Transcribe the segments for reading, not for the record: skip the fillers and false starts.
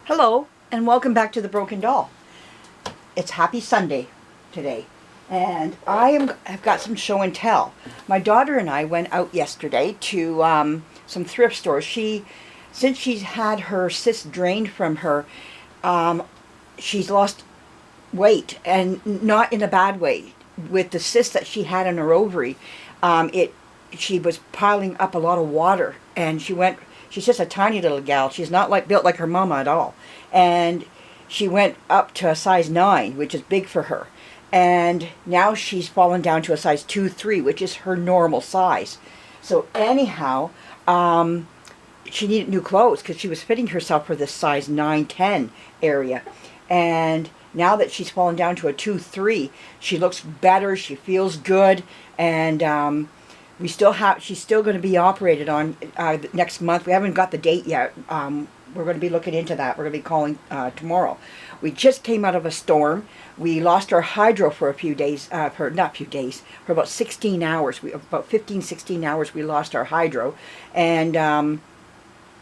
Hello, and welcome back to The Broken Doll. It's Happy Sunday today, and I've got some show and tell. My daughter and I went out yesterday to some thrift stores. Since she's had her cyst drained from her, she's lost weight, and not in a bad way. With the cyst that she had in her ovary, she was piling up a lot of water, and she's just a tiny little gal. She's not built like her mama at all. And she went up to a size 9, which is big for her. And now she's fallen down to a size 2, 3, which is her normal size. So anyhow, she needed new clothes because she was fitting herself for this size 9, 10 area. And now that she's fallen down to a 2, 3, she looks better, she feels good, and she's still going to be operated on next month. We haven't got the date yet. We're going to be looking into that. We're going to be calling tomorrow. We just came out of a storm. We lost our hydro for a few days, for about 16 hours. About 15, 16 hours we lost our hydro. And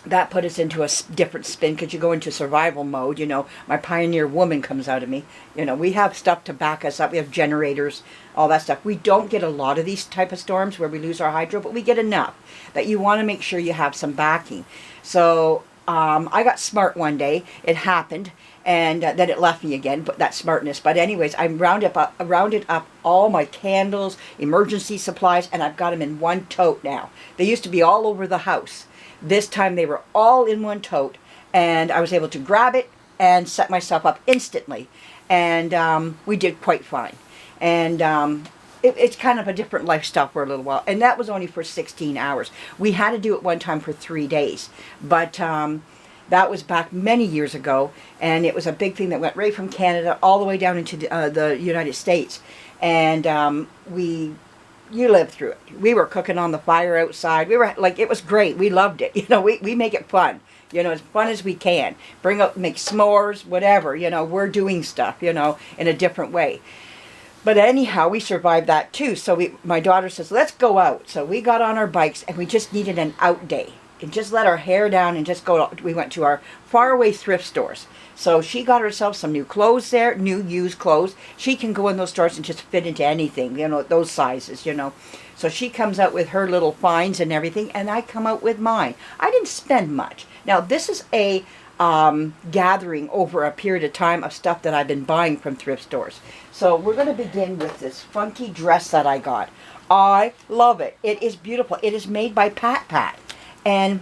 that put us into a different spin because you go into survival mode. You know, my pioneer woman comes out of me. You know, we have stuff to back us up. We have generators, all that stuff. We don't get a lot of these type of storms where we lose our hydro, but we get enough that you want to make sure you have some backing. So I got smart one day. It happened, and then it left me again, but that smartness. But anyways, I rounded up all my candles, emergency supplies, and I've got them in one tote now. They used to be all over the house. This time they were all in one tote, and I was able to grab it and set myself up instantly. And we did quite fine. And it's kind of a different lifestyle for a little while. And that was only for 16 hours. We had to do it one time for 3 days. But that was back many years ago, and it was a big thing that went right from Canada all the way down into the United States. And you lived through it. We were cooking on the fire outside. We were like, it was great. We loved it. You know, we make it fun. You know, as fun as we can. Make s'mores, whatever. You know, we're doing stuff, you know, in a different way. But anyhow, we survived that too. So my daughter says, let's go out. So we got on our bikes, and we just needed an out day. And just let our hair down and just go. We went to our faraway thrift stores. So she got herself some new clothes there, new used clothes. She can go in those stores and just fit into anything, you know, those sizes, you know. So she comes out with her little finds and everything, and I come out with mine. I didn't spend much. Now, this is a gathering over a period of time of stuff that I've been buying from thrift stores. So we're going to begin with this funky dress that I got. I love it. It is beautiful. It is made by Pat. And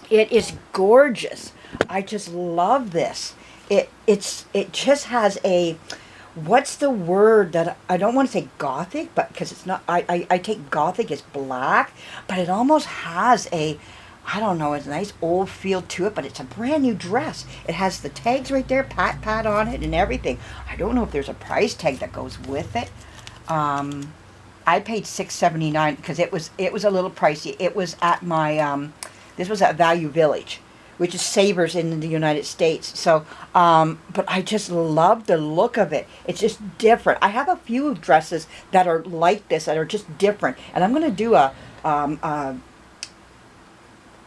it is gorgeous. I just love this. It just has a, what's the word that, I don't want to say gothic, but because it's not, I take gothic as black, but it almost has a, I don't know, it's a nice old feel to it, but it's a brand new dress. It has the tags right there, Pat on it and everything. I don't know if there's a price tag that goes with it. I paid $6.79 because it was a little pricey. It was at my this was at Value Village, which is Savers in the United States. So, but I just love the look of it. It's just different. I have a few dresses that are like this, that are just different, and I'm going to do a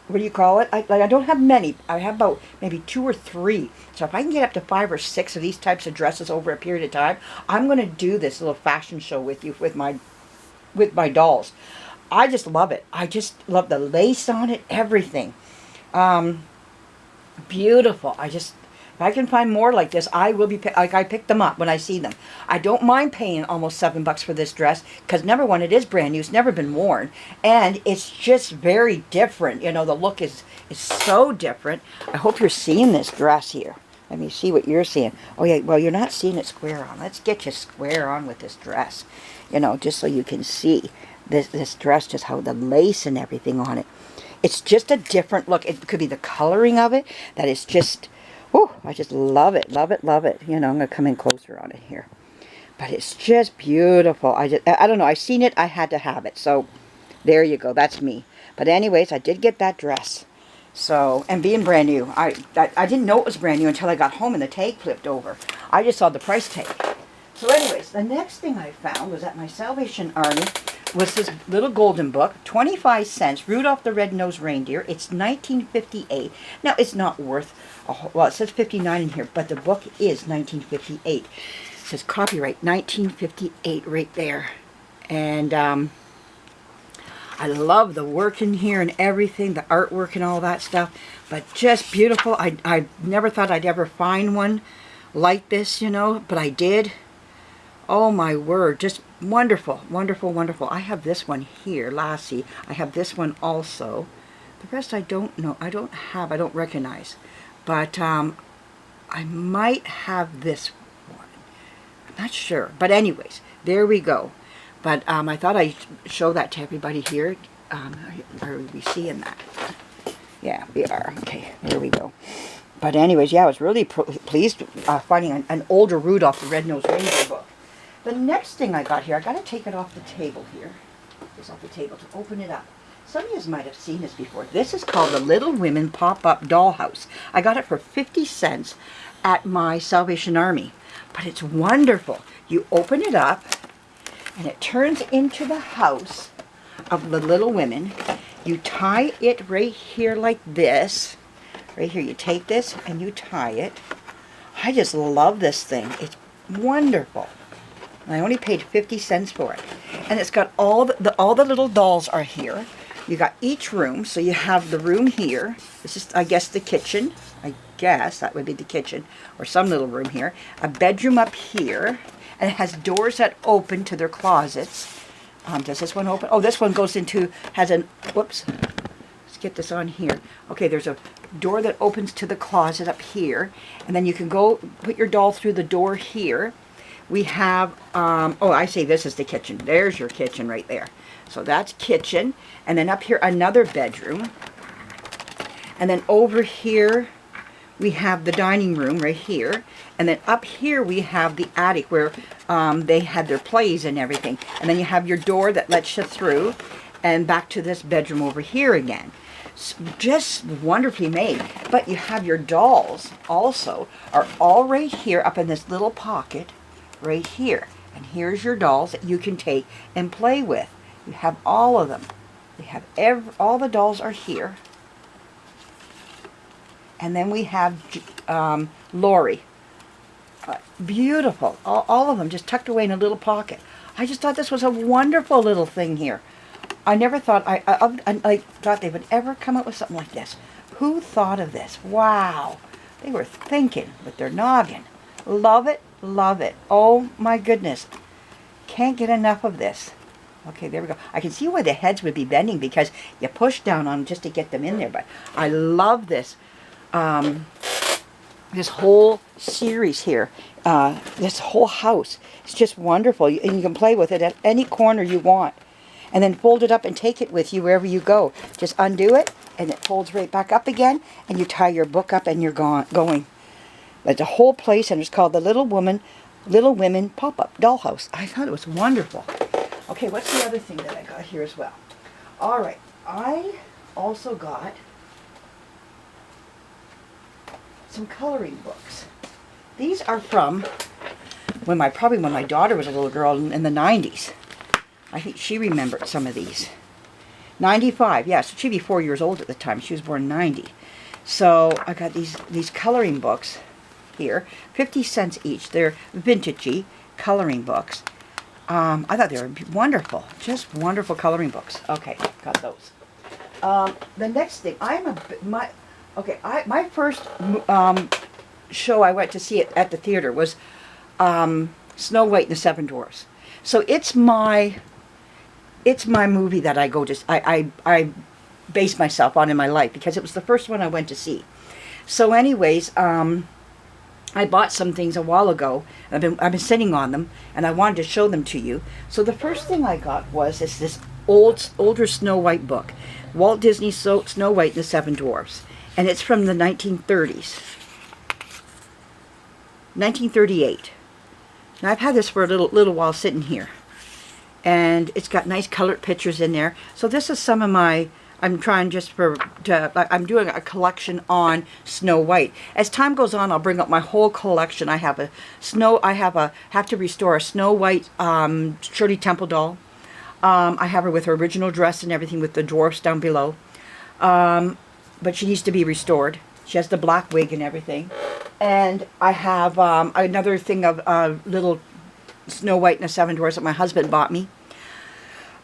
what do you call it? I don't have many. I have about maybe 2 or 3. So if I can get up to 5 or 6 of these types of dresses over a period of time, I'm going to do this little fashion show with you with my dolls. I just love it. I just love the lace on it, everything. Beautiful. If I can find more like this, I will be, like, I pick them up when I see them. I don't mind paying almost $7 for this dress, because number one, it is brand new. It's never been worn, and it's just very different. You know, the look is so different. I hope you're seeing this dress here. Let me see what you're seeing. Oh yeah, well, you're not seeing it square on. Let's get you square on with this dress. You know, just so you can see this dress, just how the lace and everything on it. It's just a different look. It could be the coloring of it that is just, oh, I just love it, love it, love it. You know, I'm going to come in closer on it here. But it's just beautiful. I don't know. I seen it. I had to have it. So there you go. That's me. But anyways, I did get that dress. So, and being brand new, I didn't know it was brand new until I got home and the tag flipped over. I just saw the price tag. So anyways, the next thing I found was at my Salvation Army. was this little golden book, 25 cents, Rudolph the Red-Nosed Reindeer. It's 1958. Now, it's not worth, well, it says 59 in here, but the book is 1958. It says copyright 1958 right there. And I love the work in here and everything, the artwork and all that stuff, but just beautiful. I never thought I'd ever find one like this, you know, but I did. Oh my word, just wonderful, wonderful, wonderful. I have this one here, Lassie. I have this one also. The rest I don't know, I don't recognize. But I might have this one. I'm not sure. But anyways, there we go. But I thought I'd show that to everybody here. Are we seeing that? Yeah, we are. Okay, there we go. But anyways, yeah, I was really pleased finding an older Rudolph the Red-Nosed Reindeer book. The next thing I got here, I got to take it off the table here. It's off the table to open it up. Some of you might have seen this before. This is called the Little Women Pop-Up Dollhouse. I got it for 50 cents at my Salvation Army. But it's wonderful. You open it up, and it turns into the house of the Little Women. You tie it right here like this. Right here, you take this and you tie it. I just love this thing. It's wonderful. I only paid 50 cents for it. And it's got all the little dolls are here. You got each room. So you have the room here. This is, I guess, the kitchen. I guess that would be the kitchen. Or some little room here. A bedroom up here. And it has doors that open to their closets. Does this one open? Oh, this one goes into, has an, whoops. Let's get this on here. Okay, there's a door that opens to the closet up here. And then you can go put your doll through the door here. We have, oh, I say this is the kitchen. There's your kitchen right there. So that's kitchen. And then up here, another bedroom. And then over here, we have the dining room right here. And then up here, we have the attic where they had their plays and everything. And then you have your door that lets you through. And back to this bedroom over here again. Just wonderfully made. But you have your dolls also are all right here up in this little pocket. Right here. And here's your dolls that you can take and play with. You have all of them. You have all the dolls are here. And then we have Lori. Beautiful. All of them just tucked away in a little pocket. I just thought this was a wonderful little thing here. I never thought I thought they would ever come up with something like this. Who thought of this? Wow. They were thinking with their noggin. Love it. Love it. Oh my goodness. Can't get enough of this. Okay, there we go. I can see why the heads would be bending because you push down on them just to get them in there. But I love this. This whole series here. This whole house. It's just wonderful. And you can play with it at any corner you want. And then fold it up and take it with you wherever you go. Just undo it and it folds right back up again. And you tie your book up and you're going. It's a whole place, and it's called the Little Women Pop-Up Dollhouse. I thought it was wonderful. Okay, what's the other thing that I got here as well? All right, I also got some coloring books. These are from probably when my daughter was a little girl in the 90s. I think she remembered some of these. 95, yeah, so she'd be 4 years old at the time. She was born in 90. So I got these coloring books here, 50 cents each. They're vintagey coloring books. I thought they were wonderful, just wonderful coloring books. Okay, got those. The next thing, my first show I went to see it at the theater was Snow White and the Seven Dwarfs. So it's my movie that I go to. I base myself on in my life because it was the first one I went to see. So anyways, I bought some things a while ago. I've been sitting on them, and I wanted to show them to you. So the first thing I got was this older Snow White book, Walt Disney's Snow White and the Seven Dwarfs, and it's from the 1930s, 1938. Now I've had this for a little while sitting here, and it's got nice colored pictures in there. So this is some of my. I'm trying I'm doing a collection on Snow White. As time goes on, I'll bring up my whole collection. I have have to restore a Snow White Shirley Temple doll. I have her with her original dress and everything with the dwarfs down below. But she needs to be restored. She has the black wig and everything. And I have another thing of little Snow White and the Seven Dwarfs that my husband bought me.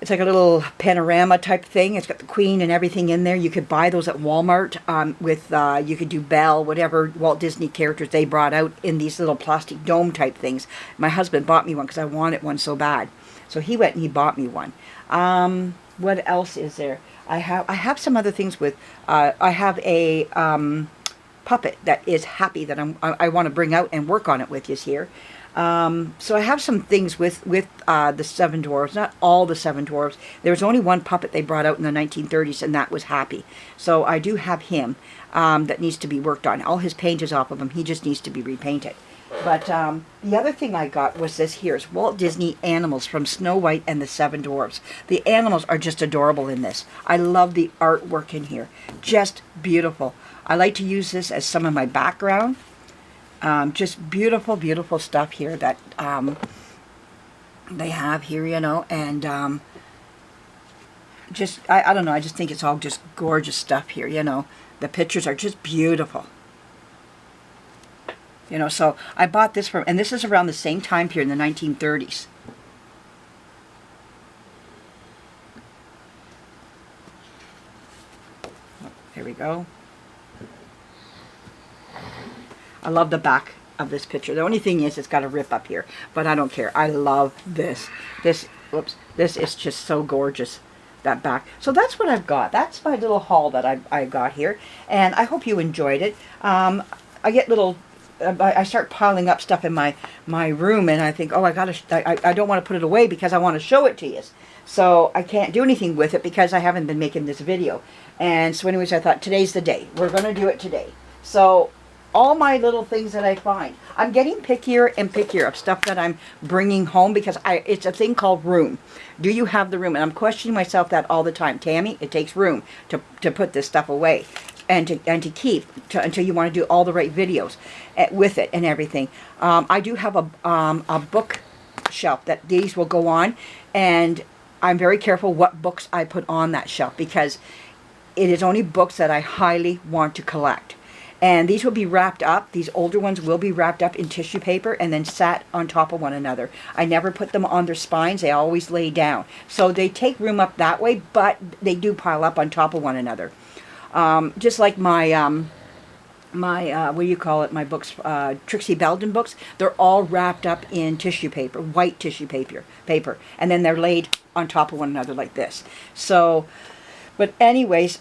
It's like a little panorama type thing. It's got the Queen and everything in there. You could buy those at Walmart with, you could do Belle, whatever Walt Disney characters they brought out in these little plastic dome type things. My husband bought me one because I wanted one so bad. So he went and he bought me one. What else is there? I have some other things with, I have a puppet that is Happy that I want to bring out and work on it with you here. So I have some things with the Seven Dwarfs, not all the Seven Dwarfs. There was only one puppet they brought out in the 1930s, and that was Happy. So I do have him that needs to be worked on. All his paint is off of him. He just needs to be repainted. But the other thing I got was this here. It's Walt Disney Animals from Snow White and the Seven Dwarfs. The animals are just adorable in this. I love the artwork in here. Just beautiful. I like to use this as some of my background. Just beautiful, beautiful stuff here that they have here, you know, and just, I don't know, I just think it's all just gorgeous stuff here, you know. The pictures are just beautiful. You know, so I bought this from, and this is around the same time period in the 1930s. There we go. I love the back of this picture. The only thing is it's got a rip up here, but I don't care. I love this. Whoops, this is just so gorgeous, that back. So that's what I've got. That's my little haul that I got here, and I hope you enjoyed it. I get little, I start piling up stuff in my room, and I think, oh, I don't want to put it away because I want to show it to you. So I can't do anything with it because I haven't been making this video. And so anyways, I thought today's the day. We're going to do it today. So all my little things that I find, I'm getting pickier and pickier of stuff that I'm bringing home because it's a thing called room. Do you have the room? And I'm questioning myself that all the time. Tammy, it takes room to put this stuff away and to keep until you want to do all the right videos with it and everything. I do have a bookshelf that these will go on, and I'm very careful what books I put on that shelf because it is only books that I highly want to collect. And these will be wrapped up. These older ones will be wrapped up in tissue paper and then sat on top of one another. I never put them on their spines. They always lay down. So they take room up that way, but they do pile up on top of one another. Just like my, what do you call it, my books, Trixie Belden books, they're all wrapped up in tissue paper, white tissue paper, and then they're laid on top of one another like this. So, but anyways,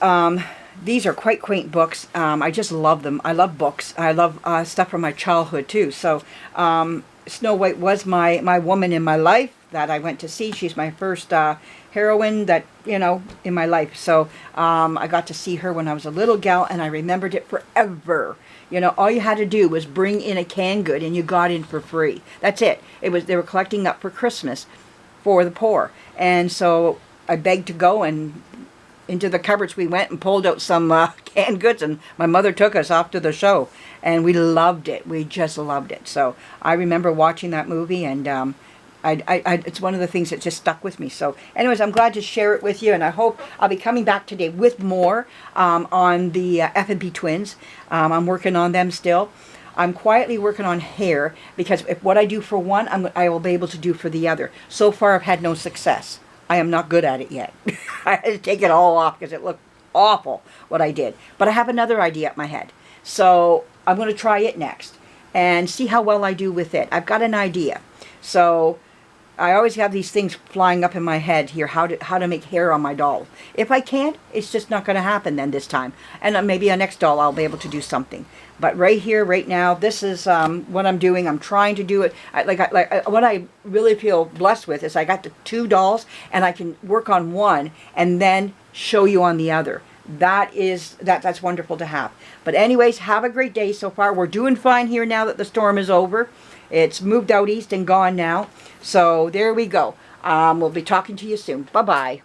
these are quite quaint books. I just love them. I love books. I love stuff from my childhood too. So Snow White was my woman in my life that I went to see. She's my first heroine that, you know, in my life. So I got to see her when I was a little gal, and I remembered it forever. You know, all you had to do was bring in a canned good and you got in for free. That's it. They were collecting up for Christmas for the poor. And so I begged to go, and into the cupboards we went and pulled out some canned goods, and my mother took us off to the show, and we loved it. We just loved it. So I remember watching that movie, and it's one of the things that just stuck with me. So anyways, I'm glad to share it with you, and I hope I'll be coming back today with more on the F&P twins. I'm working on them still. I'm quietly working on hair because if what I do for one, I will be able to do for the other. So far I've had no success. I am not good at it yet. I had to take it all off because it looked awful what I did. But I have another idea up my head. So I'm going to try it next and see how well I do with it. I've got an idea. So I always have these things flying up in my head here, how to make hair on my doll. If I can't, it's just not going to happen then this time. And maybe a next doll I'll be able to do something. But right here, right now, this is what I'm doing. I'm trying to do it. What I really feel blessed with is I got the two dolls, and I can work on one and then show you on the other. That's wonderful to have. But anyways, have a great day so far. We're doing fine here now that the storm is over. It's moved out east and gone now. So there we go. We'll be talking to you soon. Bye-bye.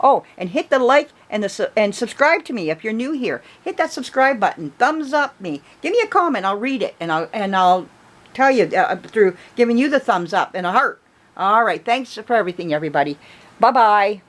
Oh, and hit the like and subscribe to me if you're new here. Hit that subscribe button. Thumbs up me. Give me a comment. I'll read it, and I'll tell you through giving you the thumbs up and a heart. All right. Thanks for everything, everybody. Bye-bye.